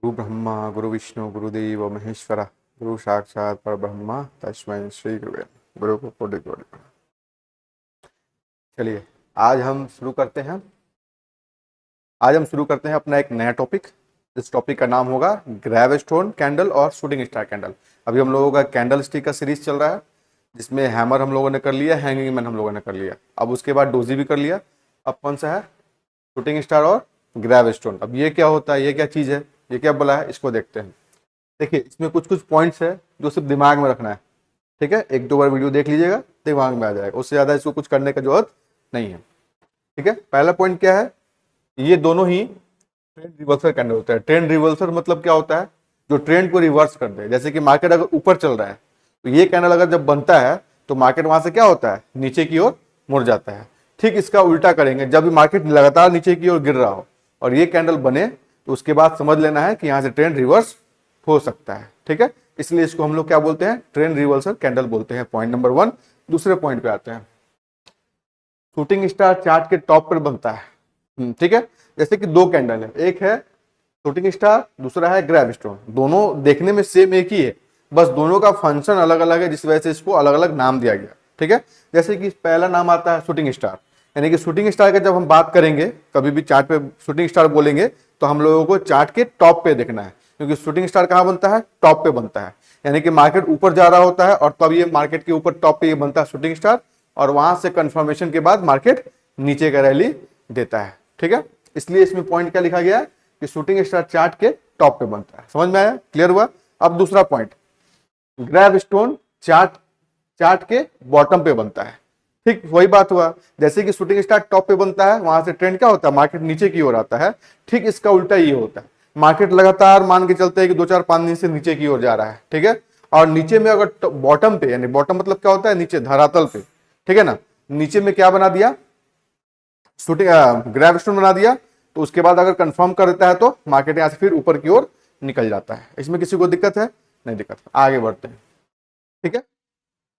गुरु ब्रह्मा गुरु विष्णु गुरुदेव महेश्वरा गुरु साक्षात परब्रह्मा तस्मै श्री गुरुवे गुरु को कोटि कोटि प्रणाम। चलिए आज हम शुरू करते हैं अपना एक नया टॉपिक। इस टॉपिक का नाम होगा ग्रेवस्टोन कैंडल और शूटिंग स्टार कैंडल। अभी हम लोगों का कैंडल स्टिक का सीरीज चल रहा है, जिसमें हैमर हम लोगों ने कर लिया, हैंगिंग मैन हम लोगों ने कर लिया, अब उसके बाद डोजी भी कर लिया। अब कौन सा है? शूटिंग स्टार और ग्रेवस्टोन। अब ये क्या होता है, ये क्या चीज़ है, ये क्या बोला है, इसको देखते हैं। देखिए, इसमें कुछ कुछ पॉइंट्स है जो सिर्फ दिमाग में रखना है, ठीक है। एक दो बार वीडियो देख लीजिएगा, दिमाग में आ जाएगा, उससे ज़्यादा इसको कुछ करने की जरूरत नहीं है, ठीक है। पहला पॉइंट क्या है, ये दोनों ही ट्रेंड रिवर्सल कैंडल होता है। ट्रेंड रिवर्सल मतलब क्या होता है? जो ट्रेंड को रिवर्स कर दे। जैसे कि मार्केट अगर ऊपर चल रहा है तो ये कैंडल अगर जब बनता है तो मार्केट वहां से क्या होता है, नीचे की ओर मुड़ जाता है। ठीक इसका उल्टा करेंगे, जब भी मार्केट लगातार नीचे की ओर गिर रहा हो और ये कैंडल बने तो उसके बाद समझ लेना है कि यहाँ से ट्रेंड रिवर्स हो सकता है, ठीक है। इसलिए इसको हम लोग क्या बोलते हैं, ट्रेंड रिवर्सल कैंडल बोलते हैं। Point number 1। दूसरे पॉइंट पे आते हैं। शूटिंग स्टार चार्ट के टॉप पर बनता है, ठीक है। जैसे कि दो कैंडल है, एक है शूटिंग स्टार, दूसरा है ग्रेवस्टोन। दोनों देखने में सेम एक ही है, बस दोनों का फंक्शन अलग अलग है, जिस वजह से इसको अलग अलग नाम दिया गया, ठीक है। जैसे कि पहला नाम आता है शूटिंग स्टार, यानी कि शूटिंग स्टार का जब हम बात करेंगे, कभी भी चार्ट पे शूटिंग स्टार बोलेंगे तो हम लोगों को चार्ट के टॉप पे देखना है, क्योंकि शूटिंग स्टार कहाँ बनता है, टॉप पे बनता है। यानी कि मार्केट ऊपर जा रहा होता है और तब ये मार्केट के ऊपर टॉप पे ये बनता है शूटिंग स्टार, और वहां से कंफर्मेशन के बाद मार्केट नीचे का रैली देता है, ठीक है। इसलिए इसमें पॉइंट क्या लिखा गया है कि शूटिंग स्टार चार्ट के टॉप पे बनता है। समझ में आया, क्लियर हुआ। अब दूसरा पॉइंट, ग्रेवस्टोन चार्ट के बॉटम पे बनता है। ठीक वही बात हुआ, जैसे कि शूटिंग स्टार टॉप पे बनता है, वहां से ट्रेंड क्या होता है, मार्केट नीचे की ओर आता है। ठीक इसका उल्टा ये होता है, मार्केट लगातार मान के चलते हैं कि 2-4-5 दिन से नीचे की ओर जा रहा है, ठीक है। और नीचे में अगर बॉटम पे, यानी बॉटम मतलब क्या होता है, नीचे धरातल पे, ठीक है ना, नीचे में क्या बना दिया, शूटिंग ग्रेवस्टोन बना दिया, तो उसके बाद अगर कंफर्म कर देता है तो मार्केट यहां से फिर ऊपर की ओर निकल जाता है। इसमें किसी को दिक्कत है? नहीं दिक्कत। आगे बढ़ते हैं, ठीक है।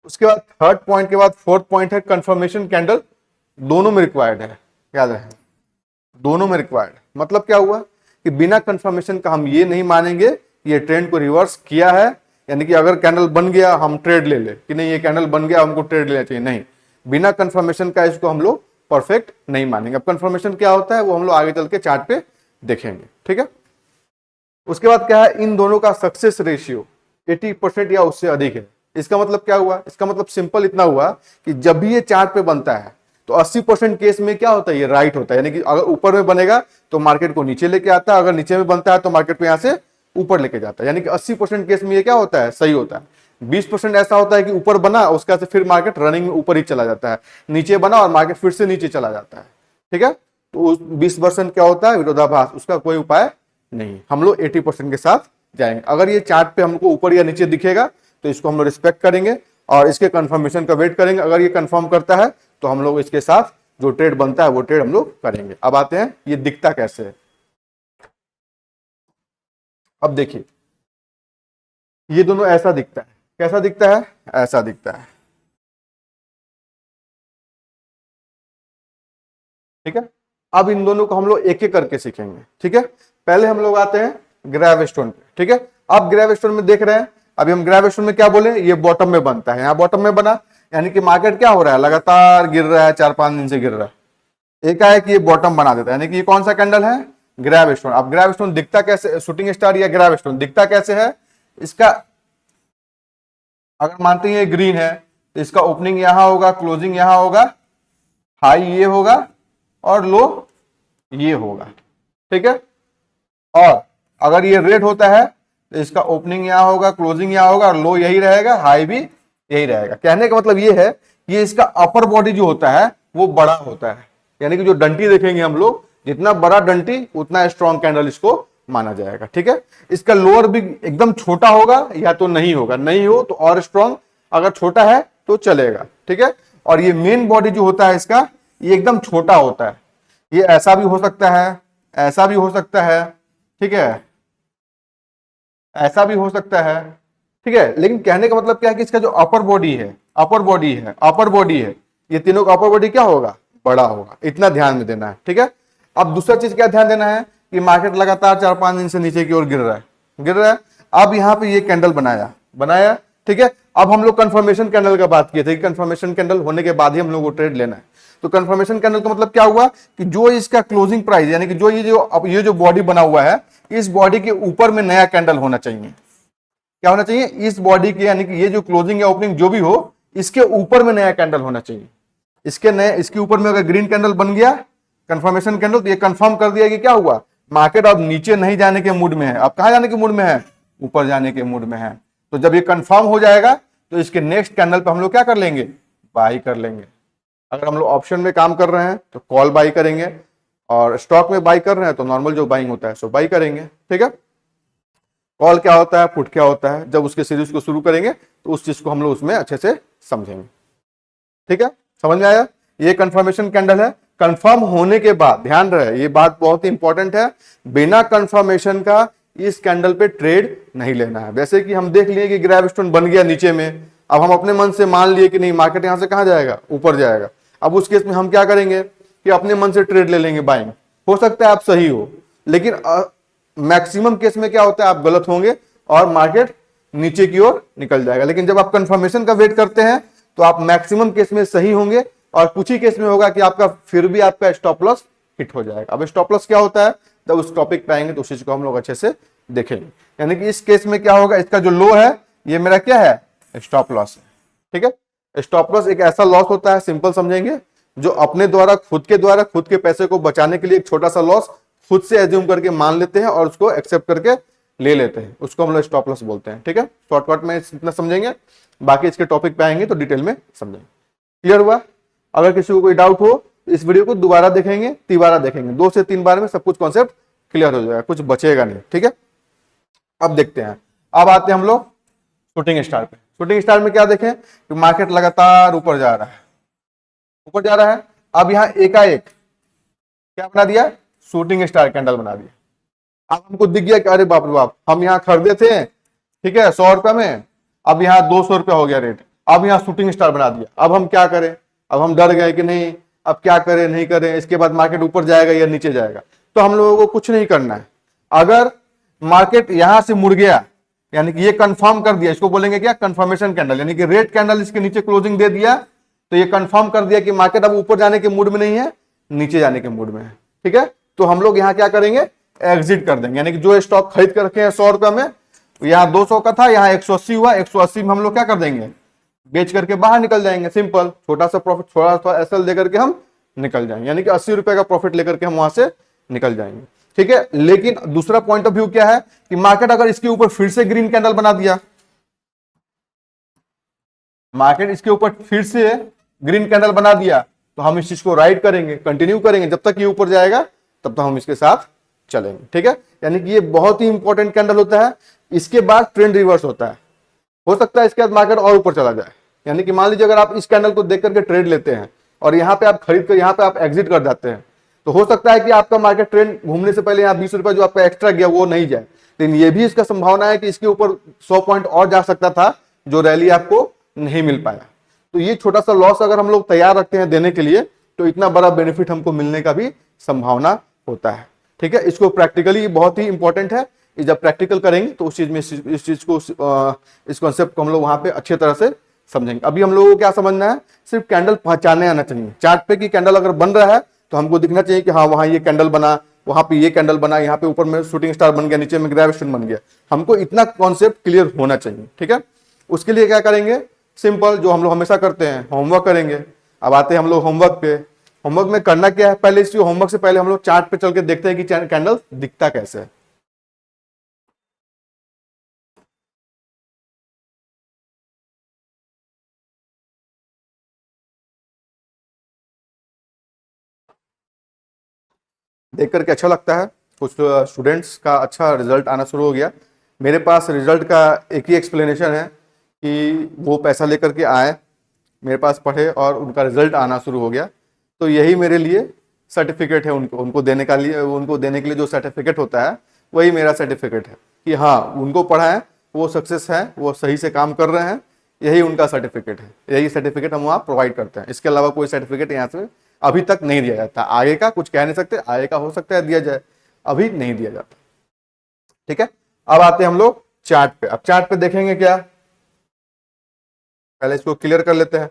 उसके बाद थर्ड पॉइंट के बाद फोर्थ पॉइंट है कंफर्मेशन कैंडल। दोनों में रिक्वायर्ड है, याद रहे, दोनों में रिक्वायर्ड। मतलब क्या हुआ कि बिना कंफर्मेशन का हम ये नहीं मानेंगे कि ये ट्रेंड को रिवर्स किया है, यानी कि अगर कैंडल बन गया हम ट्रेड ले ले कि नहीं, ये कैंडल बन गया हमको ट्रेड लेना चाहिए, नहीं। बिना कंफर्मेशन का इसको हम लोग परफेक्ट नहीं मानेंगे। अब कंफर्मेशन क्या होता है वो हम लोग आगे चल के चार्ट पे देखेंगे, ठीक है। उसके बाद क्या है, इन दोनों का सक्सेस रेशियो 80% या उससे अधिक है। इसका मतलब क्या हुआ, इसका मतलब सिंपल इतना हुआ कि जब भी ये चार्ट पे बनता है तो 80% केस में क्या होता है, ये राइट होता है। यानी कि अगर ऊपर में बनेगा तो मार्केट को नीचे लेके आता है, अगर नीचे में बनता है तो मार्केट को यहां से ऊपर लेके जाता है। यानी कि 80% केस में ये क्या होता है, सही होता है। 20% ऐसा होता है कि ऊपर बना, उसके बाद फिर मार्केट रनिंग में ऊपर ही चला जाता है, नीचे बना और मार्केट फिर से नीचे चला जाता है, ठीक है। तो 20% क्या होता है, विरोधाभास, उसका कोई उपाय नहीं। हम लोग 80% के साथ जाएंगे। अगर ये चार्ट पे हमको ऊपर या नीचे दिखेगा तो इसको हम लोग रिस्पेक्ट करेंगे और इसके कंफर्मेशन का वेट करेंगे। अगर ये कंफर्म करता है तो हम लोग इसके साथ जो ट्रेड बनता है वो ट्रेड हम लोग करेंगे। अब आते हैं ये दिखता कैसे है। अब देखिए, ये दोनों ऐसा दिखता है, कैसा दिखता है, ऐसा दिखता है, ठीक है। अब इन दोनों को हम लोग एक एक करके सीखेंगे, ठीक है। पहले हम लोग आते हैं ग्रेवस्टोन पे, ठीक है। अब ग्रेवस्टोन में देख रहे हैं, अभी हम ग्रेवस्टोन में क्या बोले, ये बॉटम में बनता है, यहाँ बॉटम में बना, यानी कि मार्केट क्या हो रहा है, लगातार गिर रहा है, 4-5 दिन से गिर रहा है। एक है कि ये बॉटम बना देता है, यानी कि ये कौन सा कैंडल है, ग्रेवस्टोन। अब ग्रेवस्टोन दिखता कैसे, शूटिंग स्टार या ग्रेवस्टोन दिखता कैसे है, इसका अगर मानते हैं ये ग्रीन है तो इसका ओपनिंग यहां होगा, क्लोजिंग यहां होगा, हाई ये होगा और लो ये होगा, ठीक है। और अगर ये रेड होता है तो इसका ओपनिंग यहां होगा, क्लोजिंग यहां होगा और लो यही रहेगा, हाई भी यही रहेगा। कहने का मतलब ये है कि इसका अपर बॉडी जो होता है वो बड़ा होता है, यानी कि जो डंटी देखेंगे हम लोग, जितना बड़ा डंटी उतना स्ट्रॉन्ग कैंडल इसको माना जाएगा, ठीक है। इसका लोअर भी एकदम छोटा होगा या तो नहीं होगा, नहीं हो तो और स्ट्रॉन्ग, अगर छोटा है तो चलेगा, ठीक है। और ये मेन बॉडी जो होता है इसका, ये एकदम छोटा होता है, ये ऐसा भी हो सकता है, ऐसा भी हो सकता है, ठीक है, ऐसा भी हो सकता है, ठीक है। लेकिन कहने का मतलब क्या है कि इसका जो अपर बॉडी है, अपर बॉडी है, ये तीनों का अपर बॉडी क्या होगा, बड़ा होगा। इतना ध्यान में देना है, ठीक है। अब दूसरा चीज क्या ध्यान देना है कि मार्केट लगातार 4-5 दिन से नीचे की ओर गिर रहा है। अब यहाँ पे ये कैंडल बनाया, ठीक है। अब हम लोग कंफर्मेशन कैंडल का बात किए थे कि कंफर्मेशन कैंडल होने के बाद ही हम लोग को ट्रेड लेना है। तो कंफर्मेशन कैंडल का मतलब क्या हुआ कि जो इसका क्लोजिंग प्राइस यानी कि जो ये जो बॉडी बना हुआ है, इस बॉडी के ऊपर में नया कैंडल होना चाहिए। क्या होना चाहिए? इस बॉडी के यानी कि ये जो क्लोजिंग या ओपनिंग जो भी हो, इसके ऊपर में नया कैंडल होना चाहिए। इसके ऊपर में अगर ग्रीन कैंडल बन गया कंफर्मेशन कैंडल, तो ये कंफर्म कर दिया कि क्या हुआ, मार्केट अब नीचे नहीं जाने के मूड में है। अब कहां जाने के मूड में है? ऊपर जाने के मूड में है। तो जब ये कंफर्म हो जाएगा तो इसके नेक्स्ट कैंडल पे हम लोग क्या कर लेंगे? बाई कर लेंगे। अगर हम लोग ऑप्शन में काम कर रहे हैं तो कॉल बाई करेंगे, और स्टॉक में बाई कर रहे हैं तो नॉर्मल जो बाइंग होता है सो बाई करेंगे, ठीक है। कॉल क्या होता है, पुट क्या होता है, जब उसके सीरीज को शुरू करेंगे तो उस चीज को हम लोग उसमें अच्छे से समझेंगे, ठीक है। समझ में आया? ये कंफर्मेशन कैंडल है। कंफर्म होने के बाद ध्यान रहे, ये बात बहुत ही इंपॉर्टेंट है, बिना कंफर्मेशन का इस कैंडल पे ट्रेड नहीं लेना है। वैसे कि हम देख लिए कि ग्रेवस्टोन बन गया नीचे में, अब हम अपने मन से मान लिए कि नहीं मार्केट यहां से कहां जाएगा? ऊपर जाएगा। अब उस केस में हम क्या करेंगे कि अपने मन से ट्रेड ले लेंगे बाइंग। हो सकता है आप सही हो, लेकिन मैक्सिमम केस में क्या होता है, आप गलत होंगे और मार्केट नीचे की ओर निकल जाएगा। लेकिन जब आप कंफर्मेशन का वेट करते हैं तो आप मैक्सिमम केस में सही होंगे, और कुछ ही केस में होगा कि आपका फिर भी आपका स्टॉप लॉस हिट हो जाएगा। अब स्टॉप लॉस क्या होता है, जब उस टॉपिक पे आएंगे तो उस चीज को हम लोग अच्छे से देखेंगे। यानी कि इस केस में क्या होगा, इसका जो लो है ये मेरा क्या है? स्टॉप लॉस है, ठीक है। स्टॉप लॉस एक ऐसा लॉस होता है, सिंपल समझेंगे, जो अपने द्वारा खुद के पैसे को बचाने के लिए एक छोटा सा लॉस खुद से एज्यूम करके मान लेते हैं और उसको एक्सेप्ट करके ले लेते हैं, उसको हम लोग स्टॉप लॉस बोलते हैं, ठीक है। शॉर्टकट में इतना समझेंगे, बाकी इसके टॉपिक पे आएंगे तो डिटेल में समझेंगे। क्लियर हुआ? अगर किसी को कोई डाउट हो इस वीडियो को दोबारा देखेंगे, तिबारा देखेंगे, 2 से 3 बार में सब कुछ कॉन्सेप्ट क्लियर हो जाएगा, कुछ बचेगा नहीं, ठीक है। अब देखते हैं, अब आते हैं हम लोग शूटिंग स्टार पे। शूटिंग स्टार में क्या देखें कि मार्केट लगातार ऊपर जा रहा है। अब यहां एकाएक क्या बना दिया? शूटिंग स्टार कैंडल बना दिया। अब हमको दिख गया कि अरे बाप रे बाप, हम यहां खरीदे थे, ठीक है, 100 रुपए में, अब यहां 200 रुपया हो गया रेट। अब यहां शूटिंग स्टार बना दिया। अब हम क्या करें? अब हम डर गए कि नहीं अब क्या करें नहीं करें, इसके बाद मार्केट ऊपर जाएगा या नीचे जाएगा। तो हम लोगों को कुछ नहीं करना है। अगर मार्केट यहां से मुड़ गया यानी कि ये कंफर्म कर दिया, इसको बोलेंगे क्या? कंफर्मेशन कैंडल, यानी कि रेड कैंडल इसके नीचे क्लोजिंग दे दिया, तो ये कंफर्म कर दिया कि मार्केट अब ऊपर जाने के मूड में नहीं है, नीचे जाने के मूड में है, ठीक है। तो हम लोग यहां क्या करेंगे? एग्जिट कर देंगे। यानी कि जो स्टॉक खरीद कर रखे हैं 100 रुपए में, यहां 200 का था, यहां 180 हुआ, 180 में हम लोग क्या कर देंगे? बेच करके बाहर निकल जाएंगे। सिंपल, छोटा सा प्रॉफिट, थोड़ा सा एसएल देकर के हम निकल जाएंगे, यानी कि 80 रुपए का प्रॉफिट लेकर के हम वहां से निकल जाएंगे, ठीक है। लेकिन दूसरा पॉइंट ऑफ व्यू क्या है कि मार्केट अगर इसके ऊपर फिर से ग्रीन कैंडल बना दिया, मार्केट इसके ऊपर फिर से ग्रीन कैंडल बना दिया, तो हम इस चीज को राइड करेंगे, कंटिन्यू करेंगे, जब तक ये ऊपर जाएगा तब तक हम इसके साथ चलेंगे, ठीक है। यानी कि ये बहुत ही इंपॉर्टेंट कैंडल होता है। इसके बाद ट्रेंड रिवर्स होता है, हो सकता है इसके बाद मार्केट और ऊपर चला जाए। यानी कि मान लीजिए अगर आप इस कैंडल को देख करके ट्रेड लेते हैं और यहाँ पे आप खरीद कर यहाँ पे आप एग्जिट कर जाते हैं, तो हो सकता है कि आपका मार्केट ट्रेंड घूमने से पहले यहाँ 20 रुपए जो आपका एक्स्ट्रा गया वो नहीं जाए, लेकिन ये भी इसका संभावना है कि इसके ऊपर 100 पॉइंट और जा सकता था, जो रैली आपको नहीं मिल पाया। तो ये छोटा सा लॉस अगर हम लोग तैयार रखते हैं देने के लिए, तो इतना बड़ा बेनिफिट हमको मिलने का भी संभावना होता है, ठीक है। इसको प्रैक्टिकली बहुत ही इंपॉर्टेंट है, जब प्रैक्टिकल करेंगे तो उस चीज में इस चीज को इस कॉन्सेप्ट को हम लोग वहां पे अच्छे तरह से समझेंगे। अभी हम लोगों को क्या समझना है, सिर्फ कैंडल पहचाने आना चाहिए। चार्ट पे की कैंडल अगर बन रहा है तो हमको दिखना चाहिए कि हाँ वहां ये कैंडल बना, वहां पे ये कैंडल बना, यहाँ पे ऊपर में शूटिंग स्टार बन गया, नीचे में ग्रेविटेशन बन गया। हमको इतना कॉन्सेप्ट क्लियर होना चाहिए, ठीक है। उसके लिए क्या करेंगे? सिंपल, जो हम लोग हमेशा करते हैं, होमवर्क करेंगे। अब आते हैं हम लोग होमवर्क पे। होमवर्क में करना क्या है? पहले इस होमवर्क से पहले हम लोग चार्ट पे चल के देखते हैं कि कैंडल दिखता कैसे है। देख करके अच्छा लगता है। कुछ स्टूडेंट्स का अच्छा रिजल्ट आना शुरू हो गया। मेरे पास रिजल्ट का एक ही एक्सप्लेनेशन है कि वो पैसा लेकर के आए, मेरे पास पढ़े और उनका रिजल्ट आना शुरू हो गया। तो यही मेरे लिए सर्टिफिकेट है, उनको देने के लिए जो सर्टिफिकेट होता है वही मेरा सर्टिफिकेट है कि हाँ उनको पढ़ा है, वो सक्सेस है, वो सही से काम कर रहे हैं, यही उनका सर्टिफिकेट है। यही सर्टिफिकेट हम वहाँ प्रोवाइड करते हैं। इसके अलावा कोई सर्टिफिकेट यहाँ से अभी तक नहीं दिया जाता। आगे का कुछ कह नहीं सकते, आगे का हो सकता है दिया जाए, अभी नहीं दिया जाता। ठीक है, अब आते हैं हम लोग चार्ट पे। अब चार्ट पे देखेंगे क्या, पहले इसको क्लियर कर लेते हैं।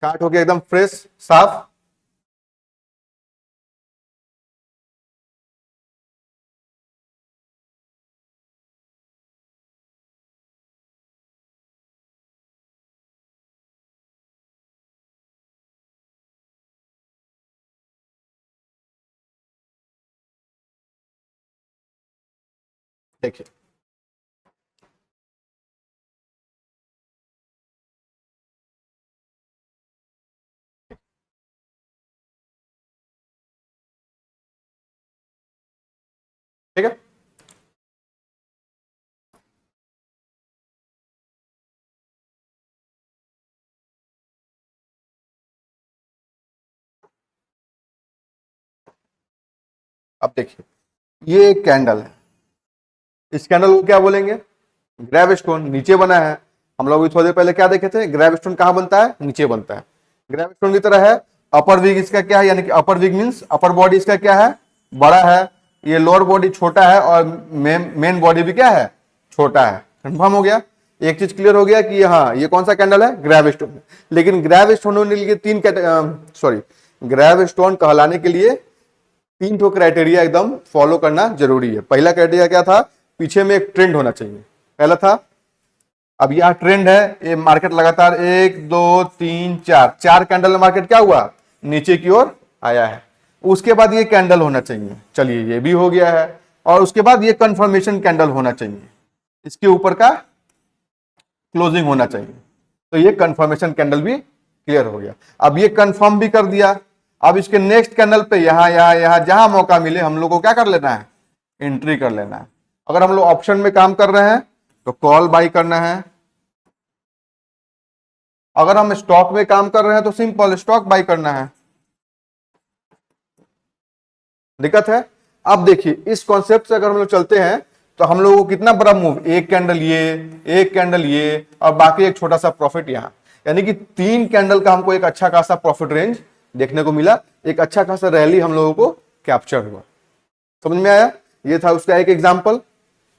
चार्ट हो गया एकदम फ्रेश साफ। देखिए ठीक है, अब देखिए ये एक कैंडल है, इस कैंडल को क्या बोलेंगे, ग्रेव स्टोन। नीचे बना है, हम लोग थोड़ी देर पहले क्या देखे थे, ग्रेव स्टोन कहाँ बनता है, नीचे बनता है। ग्रेव स्टोन की तरह है। अपर विग इसका क्या है, यानी कि अपर विग मीन्स अपर बॉडी इसका क्या है, बड़ा है, ये लोअर बॉडी छोटा है, और मेन बॉडी भी क्या है, छोटा है। कंफर्म हो गया, एक चीज क्लियर हो गया कि हाँ ये कौन सा कैंडल है, ग्रेव स्टोन। लेकिन ग्रेव स्टोन होने के लिए ग्रेव स्टोन कहलाने के लिए 3 ठो क्राइटेरिया एकदम फॉलो करना जरूरी है। पहला क्राइटेरिया क्या था, पीछे में एक ट्रेंड होना चाहिए, पहला था। अब यह ट्रेंड है, ये मार्केट लगातार 1 2 3 4 4 कैंडल में मार्केट क्या हुआ, नीचे की ओर आया है। उसके बाद ये कैंडल होना चाहिए, चलिए ये भी हो गया है। और उसके बाद ये कंफर्मेशन कैंडल होना चाहिए, इसके ऊपर का क्लोजिंग होना चाहिए। तो ये कंफर्मेशन कैंडल भी क्लियर हो गया। अब ये कंफर्म भी कर दिया। अब इसके नेक्स्ट कैंडल पे यहां जहां मौका मिले हम लोग को क्या कर लेना है, एंट्री कर लेना है। अगर हम लोग ऑप्शन में काम कर रहे हैं तो कॉल बाई करना है। अगर हम स्टॉक में काम कर रहे हैं तो सिंपल स्टॉक बाई करना है। दिक्कत है। अब देखिए इस कॉन्सेप्ट से अगर हम लोग चलते हैं तो हम लोगों को कितना बड़ा मूव, एक कैंडल ये, एक कैंडल ये, और बाकी एक छोटा सा प्रॉफिट यहां, यानी कि 3 कैंडल का हमको एक अच्छा खासा प्रॉफिट रेंज देखने को मिला। एक अच्छा खासा रैली हम लोगों को कैप्चर हुआ। समझ में आया, ये था उसका एक एग्जांपल।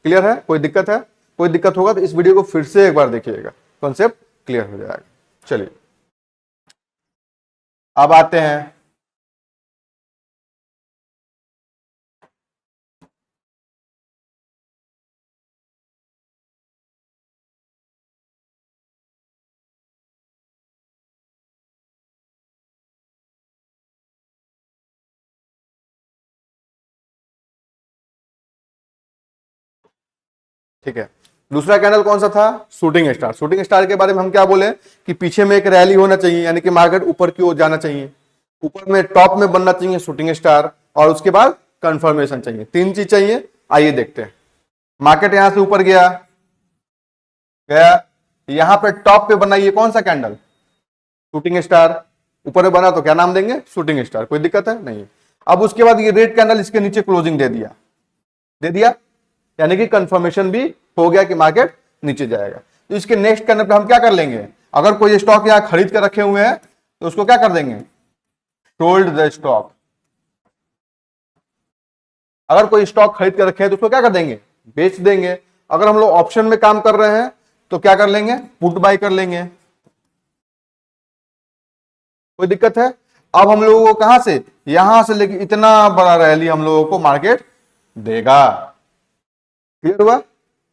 क्लियर है, कोई दिक्कत है, कोई दिक्कत होगा तो इस वीडियो को फिर से एक बार देखिएगा, कॉन्सेप्ट क्लियर हो जाएगा। चलिए अब आते हैं ठीक है, दूसरा कैंडल कौन सा था, शूटिंग स्टार। शूटिंग स्टार के बारे में हम क्या बोले कि पीछे में एक रैली होना चाहिए, यानी कि मार्केट ऊपर की ओर जाना चाहिए, ऊपर में टॉप में बनना चाहिए शूटिंग स्टार, और उसके बाद कंफर्मेशन चाहिए। 3 चीज चाहिए। आइए देखते हैं, मार्केट यहां से ऊपर गया गया, यहां पे टॉप पे बना ये कौन सा कैंडल, शूटिंग स्टार। ऊपर में बना तो क्या नाम देंगे, शूटिंग स्टार। कोई दिक्कत है नहीं। अब उसके बाद ये रेड कैंडल इसके नीचे क्लोजिंग दे दिया, यानी कि कंफर्मेशन भी हो गया कि मार्केट नीचे जाएगा। तो इसके नेक्स्ट कैंडल पे हम क्या कर लेंगे, अगर कोई स्टॉक यहां खरीद कर रखे हुए हैं तो उसको क्या कर देंगे, सोल्ड द स्टॉक। अगर कोई स्टॉक खरीद कर रखे हैं तो उसको क्या कर देंगे, बेच देंगे। अगर हम लोग ऑप्शन में काम कर रहे हैं तो क्या कर लेंगे, पुट बाय कर लेंगे। कोई दिक्कत है। अब हम लोगों को कहां से, यहां से लेके इतना बड़ा रैली हम लोगों को मार्केट देगा। क्लियर हुआ,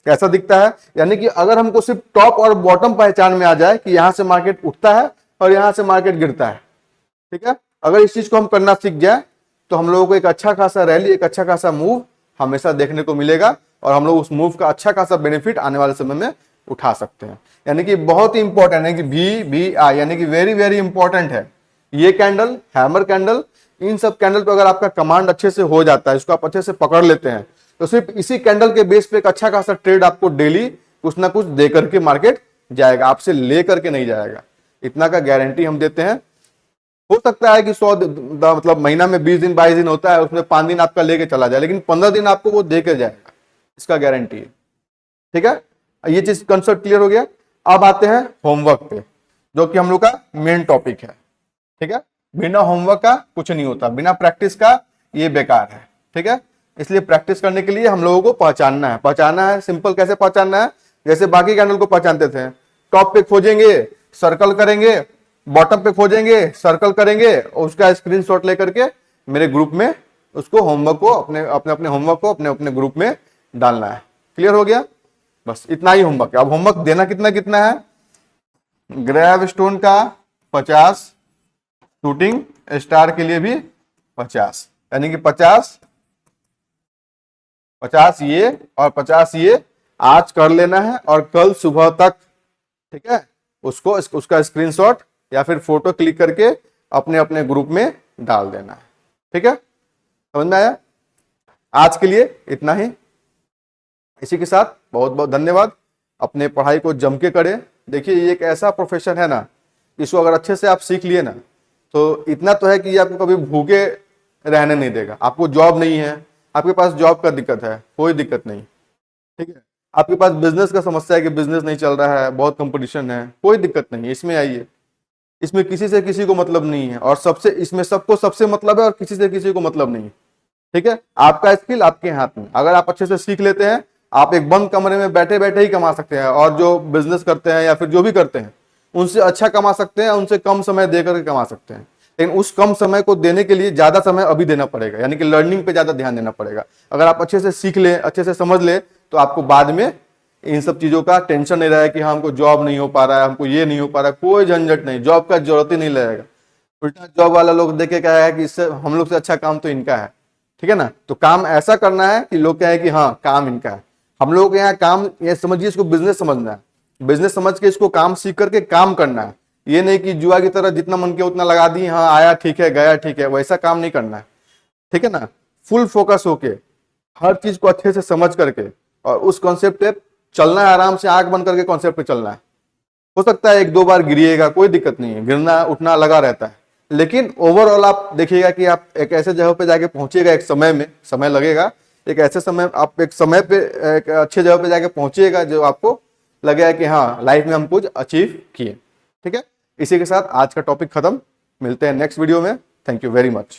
कैसा दिखता है। यानी कि अगर हमको सिर्फ टॉप और बॉटम पहचान में आ जाए कि यहां से मार्केट उठता है और यहां से मार्केट गिरता है, ठीक है, अगर इस चीज को हम करना सीख जाए तो हम लोगों को एक अच्छा खासा रैली, एक अच्छा खासा मूव हमेशा देखने को मिलेगा, और हम लोग उस मूव का अच्छा खासा बेनिफिट आने वाले समय में उठा सकते हैं। यानी कि बहुत ही इंपॉर्टेंट है कि VBI, यानी कि वेरी वेरी इंपॉर्टेंट है। ये कैंडल, हैमर कैंडल, इन सब कैंडल पे अगर आपका कमांड अच्छे से हो जाता है, इसको आप अच्छे से पकड़ लेते हैं, तो सिर्फ इसी कैंडल के बेस पे एक अच्छा खासा ट्रेड आपको डेली कुछ ना कुछ दे करके मार्केट जाएगा, आपसे ले करके नहीं जाएगा। इतना का गारंटी हम देते हैं। हो सकता है कि 100 मतलब महीना में 20 दिन 22 दिन होता है, उसमें 5 दिन आपका लेके चला जाए, लेकिन 15 दिन आपको वो दे के जाएगा, इसका गारंटी है। ठीक है, ये चीज कंसेप्ट क्लियर हो गया। अब आते हैं होमवर्क पे, जो कि हम लोग का मेन टॉपिक है। ठीक है, बिना होमवर्क का कुछ नहीं होता, बिना प्रैक्टिस का ये बेकार है। ठीक है, इसलिए प्रैक्टिस करने के लिए हम लोगों को पहचानना है। पहचानना है, सिंपल कैसे पहचानना है, जैसे बाकी कैंडल को पहचानते थे, टॉप पे खोजेंगे, सर्कल करेंगे, बॉटम पे खोजेंगे, सर्कल करेंगे, और उसका स्क्रीनशॉट लेकर के मेरे ग्रुप में उसको होमवर्क को अपने अपने होमवर्क को अपने अपने ग्रुप में डालना है। क्लियर हो गया? बस इतना ही होमवर्क है। अब होमवर्क देना कितना कितना है, ग्रेवस्टोन का 50, शूटिंग स्टार के लिए भी 50, यानी कि 50 ये और 50 ये आज कर लेना है और कल सुबह तक, ठीक है, उसका स्क्रीनशॉट या फिर फोटो क्लिक करके अपने अपने ग्रुप में डाल देना है। ठीक है, समझ में आया? आज के लिए इतना ही। इसी के साथ बहुत बहुत धन्यवाद। अपने पढ़ाई को जम के करें। देखिए ये एक ऐसा प्रोफेशन है ना, इसको अगर अच्छे से आप सीख लिए ना, तो इतना तो है कि ये आपको कभी भूखे रहने नहीं देगा। आपको जॉब नहीं है, आपके पास जॉब का दिक्कत है, कोई दिक्कत नहीं, ठीक है। आपके पास बिजनेस का समस्या है कि बिजनेस नहीं चल रहा है, बहुत कंपटीशन है, कोई दिक्कत नहीं है, इसमें आइए। इसमें किसी से किसी को मतलब नहीं है, और सबसे इसमें सबको सबसे मतलब है और किसी से किसी को मतलब नहीं है। ठीक है, आपका स्किल आपके हाथ में, अगर आप अच्छे से सीख लेते हैं, आप एक बंद कमरे में बैठे बैठे ही कमा सकते हैं। और जो बिजनेस करते हैं या फिर जो भी करते हैं, उनसे अच्छा कमा सकते हैं, उनसे कम समय देकर के कमा सकते हैं। लेकिन उस कम समय को देने के लिए ज्यादा समय अभी देना पड़ेगा, यानी कि लर्निंग पे ज्यादा ध्यान देना पड़ेगा। अगर आप अच्छे से सीख ले, अच्छे से समझ ले, तो आपको बाद में इन सब चीजों का टेंशन नहीं रहेगा कि हाँ हमको जॉब नहीं हो पा रहा है, हमको ये नहीं हो पा रहा है, कोई झंझट नहीं, जॉब का जरूरत ही नहीं लगेगा। उल्टा जॉब वाला लोग देख के कहा है कि इससे हम लोग से अच्छा काम तो इनका है। ठीक है ना, तो काम ऐसा करना है कि लोग कहें कि हाँ काम इनका है। हम लोग के यहाँ काम, ये समझिए इसको बिजनेस समझना है, बिजनेस समझ के इसको काम सीख करके काम करना है। ये नहीं कि जुआ की तरह जितना मन किया उतना लगा दी, हाँ आया ठीक है गया ठीक है, वैसा काम नहीं करना है। ठीक है ना, फुल फोकस होके हर चीज को अच्छे से समझ करके और उस कॉन्सेप्ट पे चलना है, आराम से आंख बंद करके कॉन्सेप्ट पे चलना है। हो सकता है एक दो बार गिरिएगा, कोई दिक्कत नहीं है, गिरना उठना लगा रहता है, लेकिन ओवरऑल आप देखिएगा कि आप एक ऐसे जगह पे जाके पहुंचिएगा, एक समय में समय लगेगा, एक ऐसे समय आप एक समय पे एक अच्छे जगह पे जाके पहुंचिएगा जो आपको लगेगा कि हाँ लाइफ में हम कुछ अचीव किए। ठीक है, इसी के साथ आज का टॉपिक खत्म। मिलते हैं नेक्स्ट वीडियो में। Thank you very much.